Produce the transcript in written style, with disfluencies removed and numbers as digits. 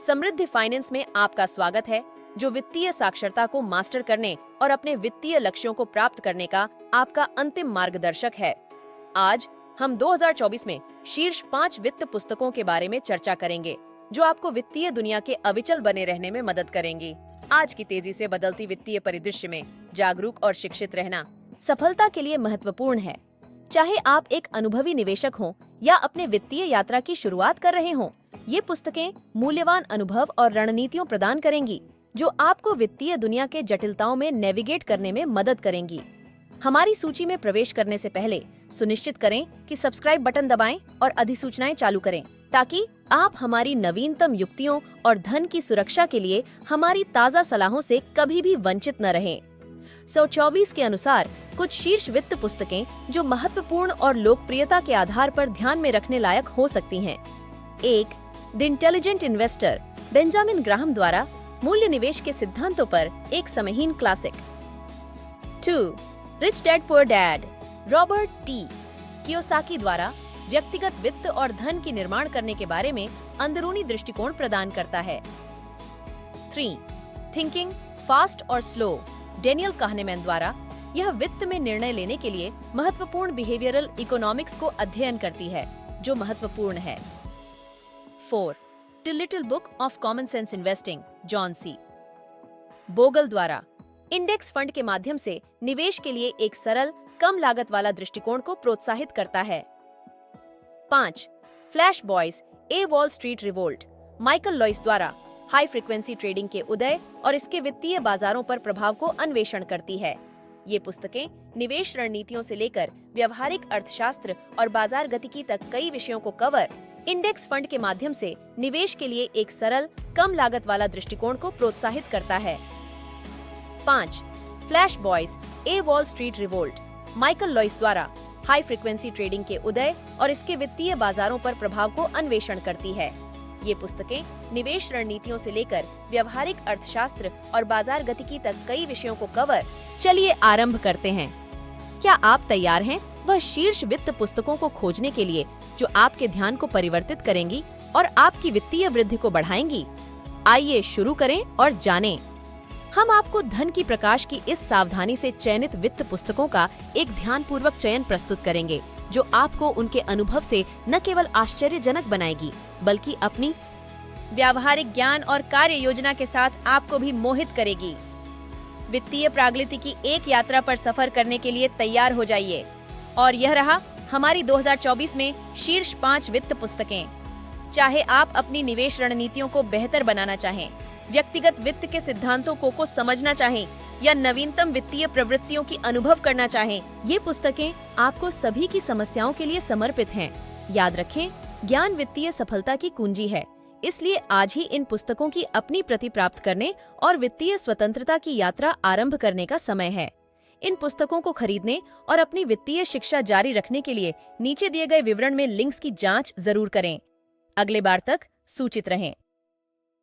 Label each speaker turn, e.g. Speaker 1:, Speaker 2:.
Speaker 1: समृद्धि finance में आपका स्वागत है, जो वित्तीय साक्षरता को मास्टर करने और अपने वित्तीय लक्ष्यों को प्राप्त करने का आपका अंतिम मार्गदर्शक है। आज हम 2024 में शीर्ष 5 वित्त पुस्तकों के बारे में चर्चा करेंगे, जो आपको वित्तीय दुनिया के अविचल बने रहने में मदद करेंगी। आज की तेजी से बदलती वित्तीय परिदृश्य में जागरूक और शिक्षित रहना सफलता के लिए महत्वपूर्ण है। चाहे आप एक अनुभवी निवेशक हों या अपने वित्तीय यात्रा की शुरुआत कर रहे हों, ये पुस्तकें मूल्यवान अनुभव और रणनीतियों प्रदान करेंगी, जो आपको वित्तीय दुनिया के जटिलताओं में नेविगेट करने में मदद करेंगी। हमारी सूची में प्रवेश करने से पहले सुनिश्चित करें कि सब्सक्राइब बटन दबाएं और अधिसूचनाएं चालू करें, ताकि आप हमारी नवीनतम युक्तियों और धन की सुरक्षा के लिए हमारी ताज़ा सलाहों से कभी भी वंचित न रहें। 124 के अनुसार कुछ शीर्ष वित्त पुस्तकें जो महत्वपूर्ण और लोकप्रियता के आधार पर ध्यान में रखने लायक हो सकती हैं। 1. The intelligent investor, Benjamin Graham द्वारा मूल्य निवेश के सिद्धांतों पर एक समहीन classic. 2. Rich dad poor dad, Robert T Kiyosaki द्वारा व्यक्तिगत वित्त और धन की निर्माण करने के बारे में अंदरूनी दृष्टिकोण प्रदान करता है। 3. थिंकिंग फास्ट और स्लो, डेनियल काहनेमैन द्वारा यह वित्त में निर्णय लेने के लिए महत्वपूर्ण बिहेवियरल इकोनॉमिक्स को अध्ययन करती है, जो महत्वपूर्ण है। 4. The little book of common sense investing, John C Bogle द्वारा इंडेक्स फंड के माध्यम से निवेश के लिए एक सरल, कम लागत वाला दृष्टिकोण को प्रोत्साहित करता है। 5. Flash boys, a wall street revolt, Michael Lewis द्वारा हाई फ्रीक्वेंसी ट्रेडिंग के उदय और इसके वित्तीय बाजारों पर प्रभाव को अन्वेषण करती है। ये पुस्तकें निवेश रणनीतियों से लेकर व्यवहारिक अर्थशास्त्र और बाजार गतिकी तक कई विषयों को कवर इंडेक्स फंड के माध्यम से निवेश के लिए एक सरल, कम लागत वाला दृष्टिकोण को प्रोत्साहित करता है। 5. Flash boys, a wall street revolt, Michael Lewis द्वारा हाई फ्रीक्वेंसी ट्रेडिंग के उदय और इसके वित्तीय बाजारों पर प्रभाव को अन्वेषण करती है। ये पुस्तकें निवेश रणनीतियों से लेकर व्यवहारिक अर्थशास्त्र और बाजार गतिकी तक कई विषयों को कवर। चलिए आरंभ करते हैं। क्या आप तैयार हैं वह शीर्ष वित्त पुस्तकों को खोजने के लिए जो आपके ध्यान को परिवर्तित करेंगी और आपकी वित्तीय वृद्धि को बढ़ाएंगी? आइए शुरू करें और जानें। हम आपको धन की प्रकाश की इस सावधानी से चयनित वित्त पुस्तकों का एक ध्यानपूर्वक चयन प्रस्तुत करेंगे, जो आपको उनके अनुभव से न केवल आश्चर्यजनक बनाएगी, बल्कि अपनी व्यावहारिक ज्ञान और कार्य योजना के साथ आपको भी मोहित करेगी। वित्तीय प्रगति की एक यात्रा पर सफर करने के लिए तैयार हो जाइए। और यह रहा हमारी 2024 में शीर्ष 5 वित्त पुस्तकें। चाहे आप अपनी निवेश रणनीतियों को बेहतर बनाना चाहें, व्यक्तिगत वित्त के सिद्धांतों को समझना चाहें या नवीनतम वित्तीय प्रवृत्तियों की अनुभव करना चाहें, ये पुस्तकें आपको सभी की समस्याओं के लिए समर्पित हैं। याद रखें, ज्ञान वित्तीय सफलता की कुंजी है, इसलिए आज ही इन पुस्तकों की अपनी प्रति प्राप्त करने और वित्तीय स्वतंत्रता की यात्रा आरंभ करने का समय है। इन पुस्तकों को खरीदने और अपनी वित्तीय शिक्षा जारी रखने के लिए नीचे दिए गए विवरण में लिंक्स की जांच जरूर करें। अगले बार तक सूचित रहें।